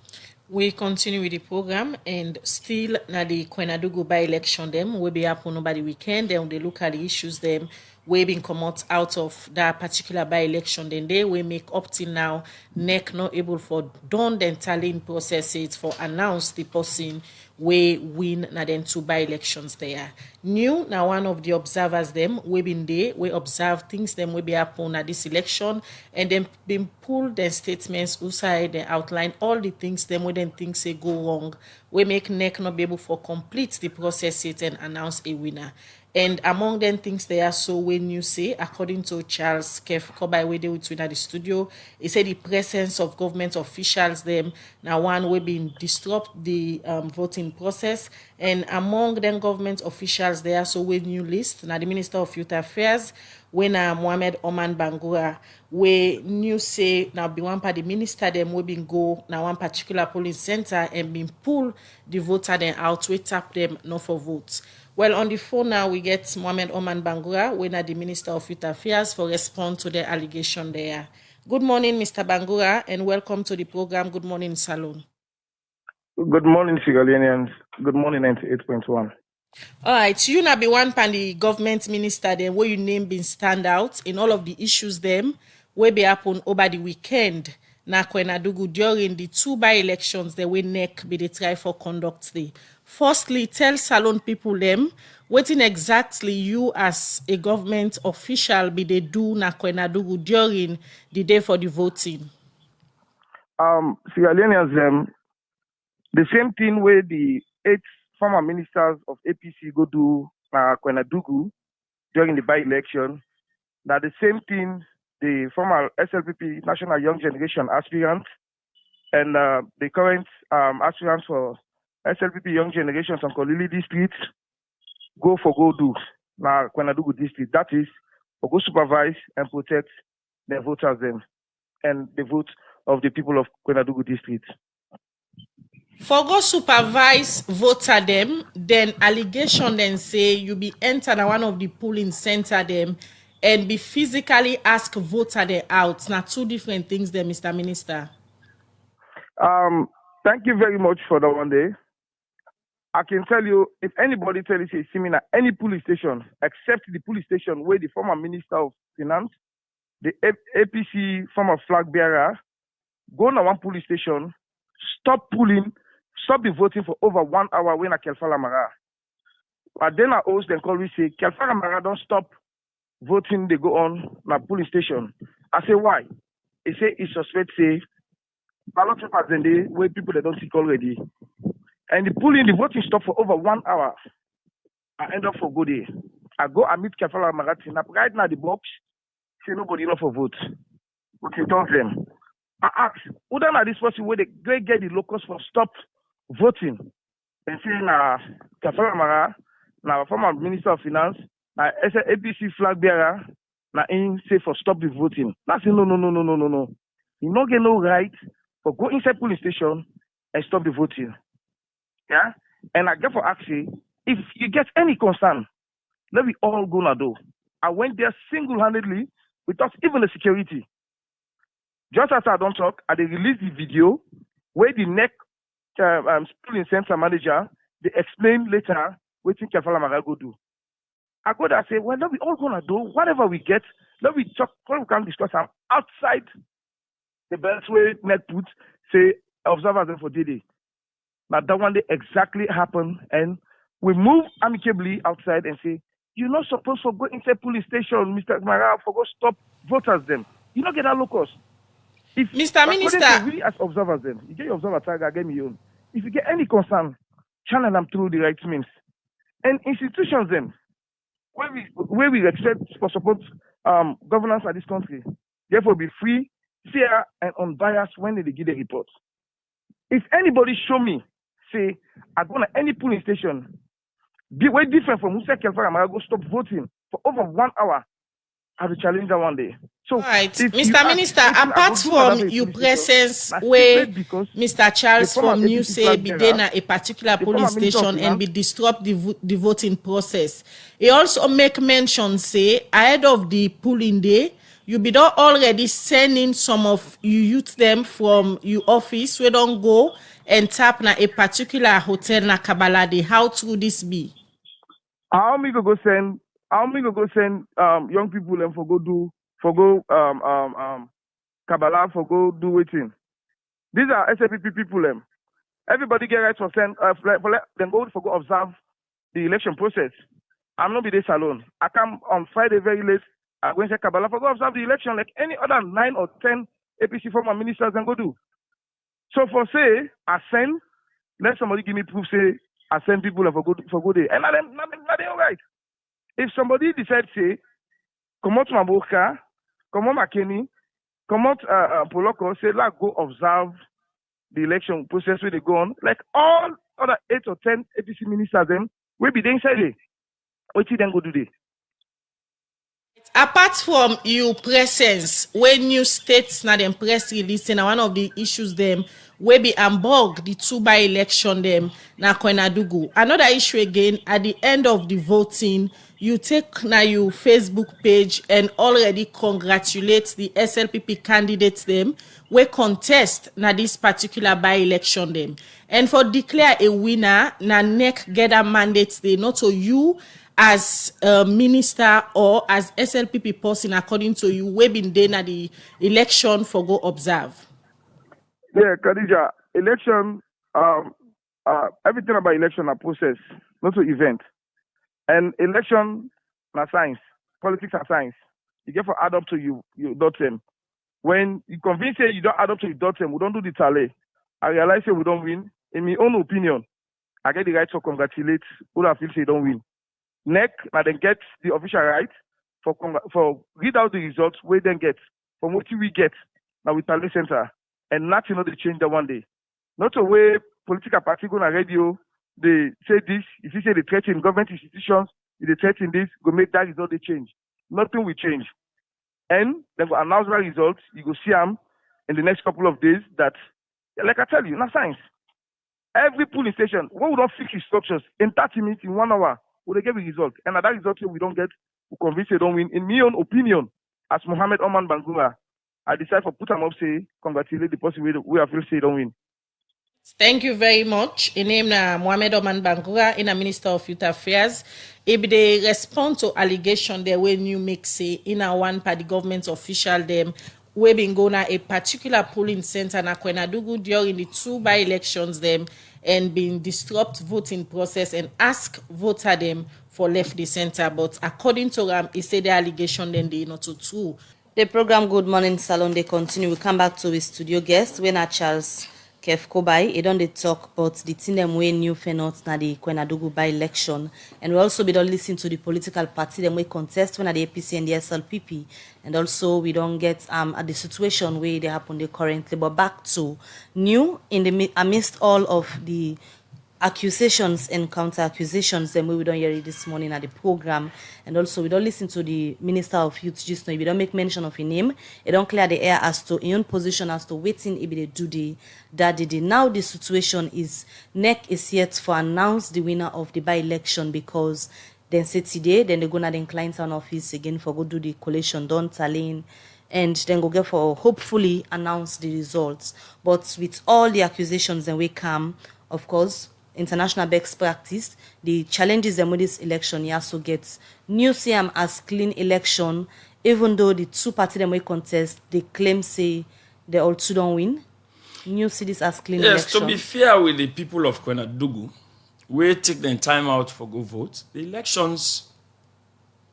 We continue with the program and still na the Koinadugu by-election them will be happen over the weekend. Then they look at the issues them we been come out of that particular by-election. Then they will make up till now NEC not able for done the tallying process it for announce the person we win na then two by-elections there. New now one of the observers them we been there we observe things them will be happen at this election and then been pull their statements outside they outline all the things them we then think say go wrong. We make NEC not be able for complete the process it and announce a winner. And among them things they are so when you say, according to Charles Kef Kobai we with at the studio, he said the presence of government officials them now one way been disrupt the voting process. And among them government officials there so when you list now the Minister of Youth Affairs when Mohamed Oman Bangura we new say now be one part the minister them we been go now one particular polling center and been pull the voter then out we tap them not for votes. Well, on the phone now, we get Mohamed Oman Bangura, when the Minister of Youth Affairs, for response to the allegation there. Good morning, Mr. Bangura, and welcome to the program. Good morning, Salon. Good morning, Figalianians. Good morning, 98.1. All right, you now be one pan the government minister then where your name been stand out in all of the issues them where be happen over the weekend. Na Koinadugu during the two by-elections the way NEC be they try for conduct the. Firstly, tell Salon people them what exactly you as a government official be they do na Koinadugu during the day for the voting. Sierra the same thing where the 8 former ministers of APC go do na Koinadugu during the by-election. Now the same thing the former SLPP National Young Generation aspirant and the current aspirants for SLPP Young Generations on Kolili District go do now Koinadugu District. That is for go supervise and protect the voters them and the vote of the people of Koinadugu District. For go supervise voter them, then allegation then say you be enter na one of the polling center them and be physically ask voter them out. Now two different things there, Mr. Minister. Thank you very much for that one day. I can tell you, if anybody tell you say see me at any police station, except the police station where the former Minister of Finance, the APC former flag bearer, go to one police station, stop the voting for over 1 hour when I Kelfala Mara. But then I host them call me say, Kelfala Mara don't stop voting, they go on my police station. I say, why? They say it's suspect say ballot papers in there where people they don't see already. And the voting stop for over 1 hour. I end up for good day. I go and meet Kelfala Mara right now the box, say nobody enough for vote. What you tell them? I ask, who done this person where they get the locals for stop voting? And say Kelfala Mara, now former Minister of Finance, APC flag bearer, now in say for stop the voting. I say no. You don't get no right for go inside police station and stop the voting. Yeah? And I get for asking, if you get any concern, let me all go now do. I went there single-handedly without even the security. Just as I don't talk, I released the video where the neck polling center manager, they explain later what Kelfala Mara go do. I go there and say, well, let we all gonna do whatever we get. Let we talk, what we can discuss outside the beltway net put, say, observers for day. Now that one day exactly happened, and we move amicably outside and say, you're not supposed to go inside police station, Mr. Mara, for go stop voters them. You don't get that locus. If Mr. Minister, we as observers then, you get your observer tag, I get me own. If you get any concern, channel them through the right means. And institutions then, where we expect for support governance of this country, therefore be free, fair, and unbiased when they give the reports. If anybody show me, say, I go to any polling station, be way different from Musa Kelfala Mara, go stop voting for over 1 hour, I will challenge that one day. So, right, Mr. Minister, apart from your presence where Mr. Charles from New say be there a particular police station and be disrupt the voting process, he also make mention say ahead of the polling day, you be done already sending some of you youth them from your office. We don't go and tap na a particular hotel na Kabalade. How true this be? How me go send young people and for go Kabbalah for go do waiting. These are SLPP people them. Everybody get right for send then go for go observe the election process. I'm not be this alone. I come on Friday very late. I'm going to Kabbalah for go observe the election like any other 9 or 10 APC former ministers can go do. So for say I send, let somebody give me proof say I send people for good day. And not they all right. If somebody decides say, come out Maboka, come out Makeni, come out Poloko, say like go observe the election process where they go on, like all other 8 or 10 APC ministers them will be there inside there. What you then go do there? Apart from your presence, when you states na them press release na one of the issues them we be ambog the 2 by-election them na Koinadugu. Another issue again at the end of the voting, you take na your Facebook page and already congratulate the SLPP candidates them we contest na this particular by-election them. And for declare a winner, na NEC gather mandates they not to you as a minister or as SLPP person according to you, we been there at the election for go observe. Yeah, Khadija, election, everything about election a process, not an event. And election na science, politics are science. You get for add up to you DOTM. When you convince you don't add up to your DOTM, we don't do the tally. I realize we don't win. In my own opinion, I get the right to congratulate who I feel say don't win. NEC, now then get the official right for read out the results, we then get from what we get now with Tally Center. and nothing no they change that one day. Not a way political party go on radio, they say this, if you say they threaten government institutions, if they threaten this, go make that result they change. Nothing will change. And then go announce the results, you go see them in the next couple of days that, like I tell you, not science. Every polling station, when we don't fix the structures, in 30 minutes, in 1 hour, we will get the result. And at that result we don't get, we convince they don't win. In my own opinion, as Mohammed Oman Bangura, I decide for put them up, say, congratulate the person we have really say don't win. Thank you very much. In name na Mohammed Oman Bangura, in a Minister of Youth Affairs. If they respond to allegation there when you make say in a one party government official them we been going a particular polling center na Koinadugu during the 2 by-elections them and been disrupt voting process and ask voter them for left the center. But according to them, he said the allegation then they not true. The program Good Morning Salon they continue. We come back to his studio guest when Charles Kef Kobai, he don't they talk about the thing them way new fenot na the Koinadugu by-election. And we also be don't listen to the political party them way contest when at the APC and the SLPP. And also we don't get at the situation where they happen there currently. But back to new in the amidst all of the accusations and counter accusations then we don't hear it this morning at the program. And also we don't listen to the Minister of Youth just now. If we don't make mention of his name, it don't clear the air as to his own position as to waiting if they do the that did. Now the situation is NEC is yet for announce the winner of the by-election because then say today, then they're gonna then client town office again for go do the collation, don't tallying, and then go get for hopefully announce the results. But with all the accusations then we come, of course, international best practice, the challenges them with this election, you also get new CM as clean election, even though the 2 parties them we contest, they claim say they all 2 don't win. New cities as clean election. Yes, to be fair with the people of Koinadugu, we take the time out for go vote. The elections,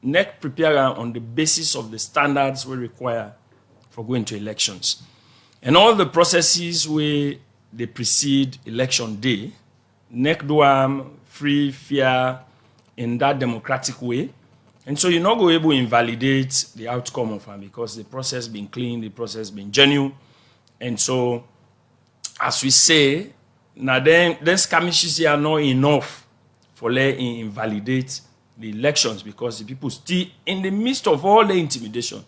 NEC prepare on the basis of the standards we require for going to elections. And all the processes where they precede election day, NEC do free, fair, in that democratic way. And so you're not going to be able to invalidate the outcome of them because the process been clean, the process been genuine. And so, as we say, now then skirmishes are not enough for letting invalidate the elections because the people still, in the midst of all the intimidation,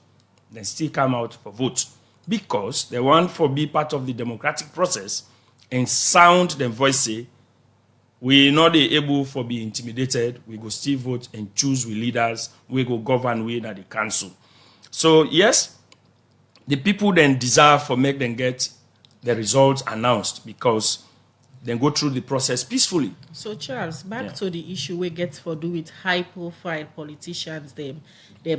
they still come out for vote because they want to be part of the democratic process and sound their voice say, we not able for be intimidated. We go still vote and choose with leaders. We go govern with the council. So yes, the people then desire for make them get the results announced because then go through the process peacefully. So Charles, back to the issue we get for do with high-profile politicians, them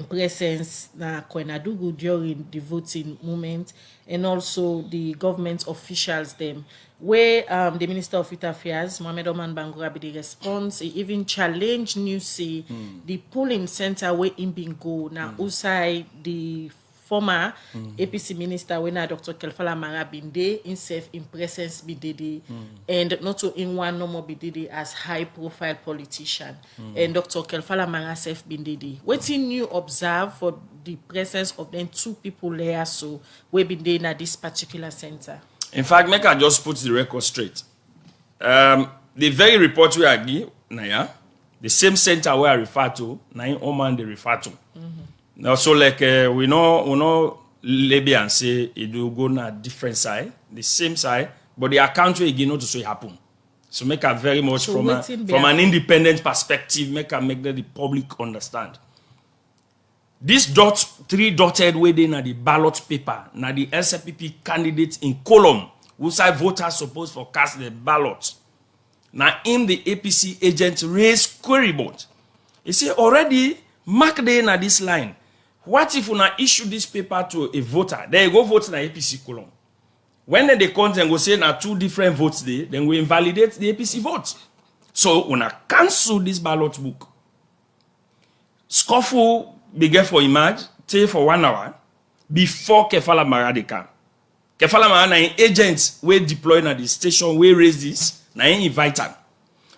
presence na Koinadugu during the voting moment, and also the government officials them. Where the Minister of Youth Affairs, Mohammed Oman Bangura, be the response, he even challenged new say the polling center where in bingo now usai the former APC minister when Dr. Kelfala Mara Binde himself in presence Bidede and not to in one no more Bidede as high profile politician and Dr. Kelfala Mara self Bindede. What you observe for the presence of them 2 people there so we Binde at this particular center? In fact, make I just put the record straight. The very report we are giving, the same center where I refer to, Nain Oman they refer to. Now, so like we know Libya and say it will go on a different side, the same side, but the account where again not to say happen. So make a very much so from an independent perspective, make the public understand. This 3 dotted way they na the ballot paper, na the SLPP candidates in column, who say voters supposed to cast the ballot. Now in the APC agent raised query board. He say already mark the na this line. What if una issue this paper to a voter? They go vote in the APC column. When they come and go say na 2 different votes there, then we invalidate the APC vote. So una cancel this ballot book. Scuffle began for image, stay for 1 hour before Kefala Mara they come. Kefala Mara na agents we deploy at the station we raise this, na invite them.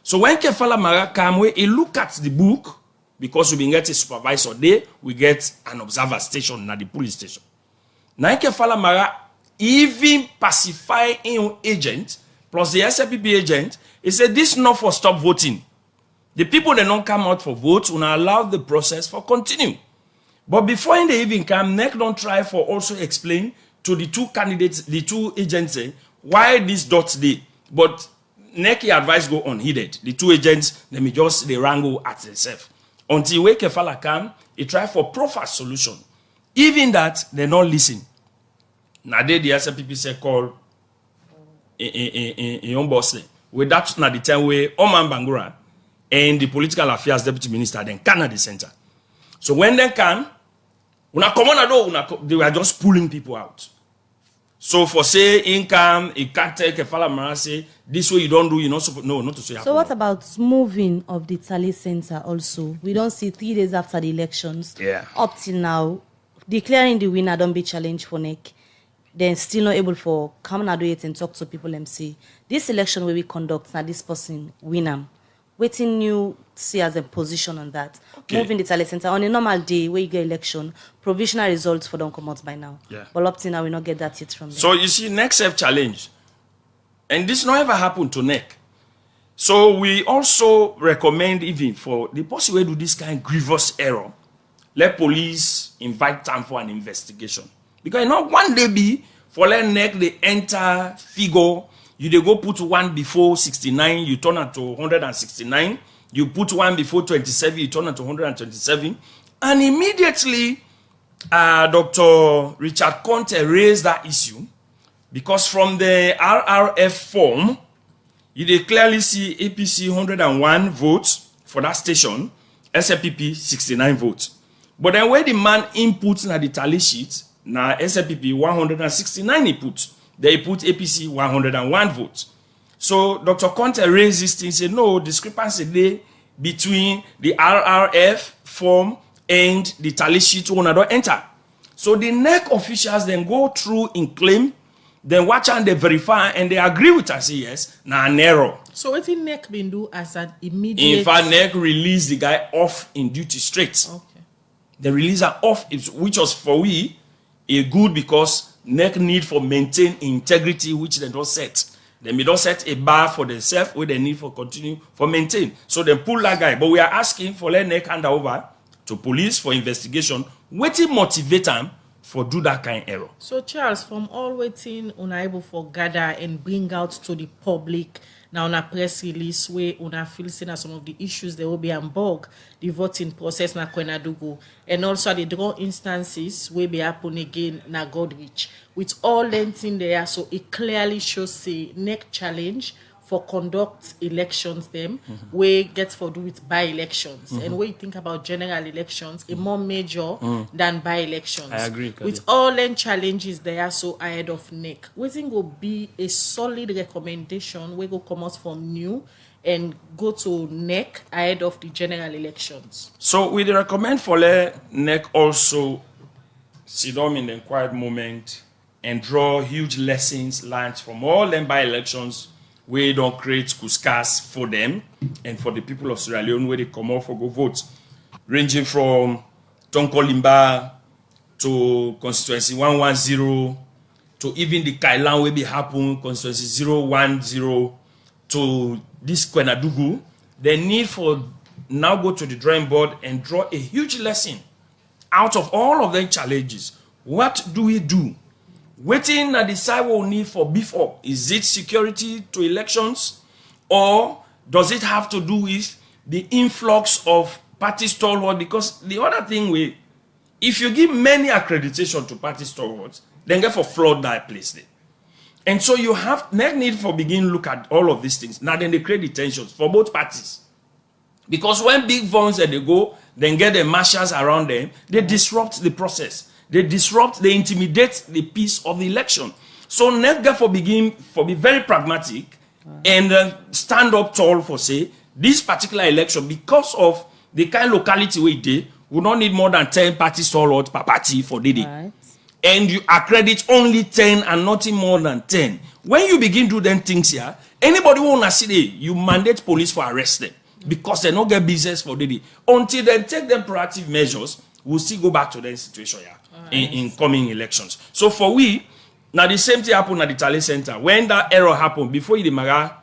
So when Kefala Mara come, we look at the book. Because we been get a supervisor there, we get an observer station at the police station. Now Kefala Mara even pacify in agent plus the SLPP agent. He said this not for stop voting. The people they don't come out for votes will not allow the process for continue. But before they even come, NEC don't try for also explain to the two candidates, the two agents, why this dots day. But NEC advice go unheeded. The two agents, they wrangle at themselves. Until we Kefala come, he try for proper solution. Even that, they don't listen. Now the SLPP say call in boss. With that, now the time where Oman Bangura and the political affairs deputy minister then can at the center. So when they can, they were just pulling people out. So for say income, it can't take a fella say this way you don't do, you're not supposed not to say. So what about moving of the tally center also? We don't see 3 days after the elections. Yeah. Up till now, declaring the winner don't be challenged for NEC. Then still not able for come and do it and talk to people and say this election will be conduct now this person winner. Waiting you see as a position on that. Okay. Moving the tally center on a normal day where you get election, provisional results for don't come out by now. Yeah. But up till now we not get that yet from them. So you see, next self challenge. And this not ever happened to NEC. So we also recommend even for the person who do this kind of grievous error, let police invite time for an investigation. Because not one day be for let NEC they enter figure. You they go put one before 69, you turn it to 169. You put one before 27, you turn it to 127. And immediately, Dr. Richard Conte raised that issue because from the RRF form, you they clearly see APC 101 votes for that station, SLPP 69 votes. But then when the man inputs na the tally sheet, na SLPP 169 he put. They put APC 101 votes. So Dr. Conte raised this thing, said no discrepancy there between the RRF form and the tally sheet one don't enter. So the NEC officials then go through in claim, then watch and they verify and they agree with us, say yes, now an error. So what did NEC been do as an immediate? In fact, NEC released the guy off in duty straight. Okay. The releaser off, which was for we a good because NEC need for maintain integrity which they don't set. They may don't set a bar for themselves where they need for continue for maintain. So they pull that guy. But we are asking for let NEC hand over to police for investigation. Waiting motivate them for do that kind of error. So Charles, from all waiting unable for gather and bring out to the public now on a press release where una feel saying some of the issues they will be unbog the voting process na Koinadugu and also the draw instances will be happen again na Godrich. With all lengthing there, so it clearly shows say NEC challenge for conduct elections them where gets for do with by-elections and when you think about general elections a more major than by-elections. I agree. With all them challenges there so ahead of NEC, we think will be a solid recommendation we go come out from new and go to NEC ahead of the general elections. So we recommend for let NEC also sit down in the quiet moment and draw huge lessons learned from all them by-elections we don't create kuskas for them and for the people of Sierra Leone where they come out for go vote. Ranging from Tonkolimba to constituency 110 to even the Kailan where be happen constituency 010 to this Koinadugu. They need for now go to the drawing board and draw a huge lesson out of all of them challenges. What do we do? Waiting that decide what we need for before. Is it security to elections? Or does it have to do with the influx of party stalwarts? Because the other thing if you give many accreditation to party stalwarts, then get for flood that place there. And so you have need for begin look at all of these things. Now then they create the tensions for both parties. Because when big volumes that they go, then get the marshals around them, they disrupt the process. They disrupt, they intimidate the peace of the election. So NEC therefore begin for be very pragmatic and stand up tall for say this particular election because of the kind of locality we did, we don't need more than 10 party stalwarts per party for the day. Right. And you accredit only 10 and nothing more than 10. When you begin to do them things here, anybody who wanna see there, you mandate police for arrest them because they don't get business for the day. Until they take them proactive measures, we'll still go back to that situation here in coming elections. So for we, Now the same thing happened at the Talent Center. When that error happened, before the Maga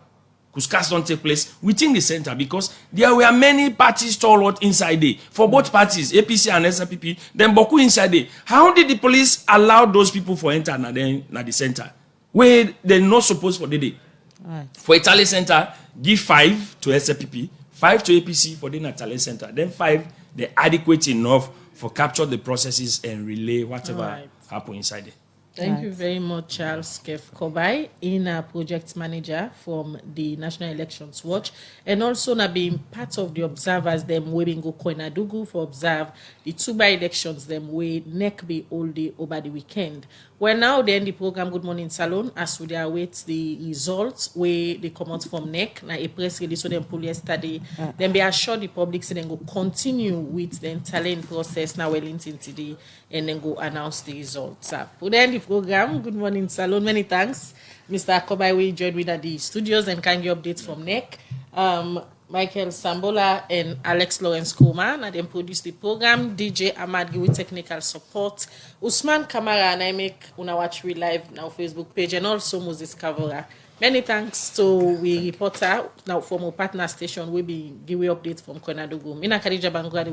Kuskas don't take place within the center, because there were many parties stalwart inside there. For both parties, APC and SLPP, then Boku inside there. How did the police allow those people for enter na the center? Where they're not supposed for the day. Right. For a Talent Center, give 5 to SLPP, 5 to APC for the Talent Center. Then 5, they're adequate enough for capture the processes and relay whatever happen inside there. Thank you very much, Charles Kef Kobai, in a project manager from the National Elections Watch, and also now being part of the observers them we go Koinadugu for observe the 2 by-elections them we neck be all day over the weekend. Well, now they end the program Good Morning Salon as we await the results where they come out from neck. Now a press release so them pull yesterday. Then be assured the public so then go continue with the talent process now Wellington today and then go announce the results. We end the program Good Morning Salon. Many thanks, Mr. Kobai. We joined with at the studios and can get updates from neck. Michael Sambola and Alex Lawrence Koman and then produce the program. DJ Ahmad give technical support. Usman Kamara and I make una watch we live now Facebook page and also Moses Kavora. Many thanks to we reporter now from our partner station. We be give updates from Koinadugu. Mina Khadija Bangura.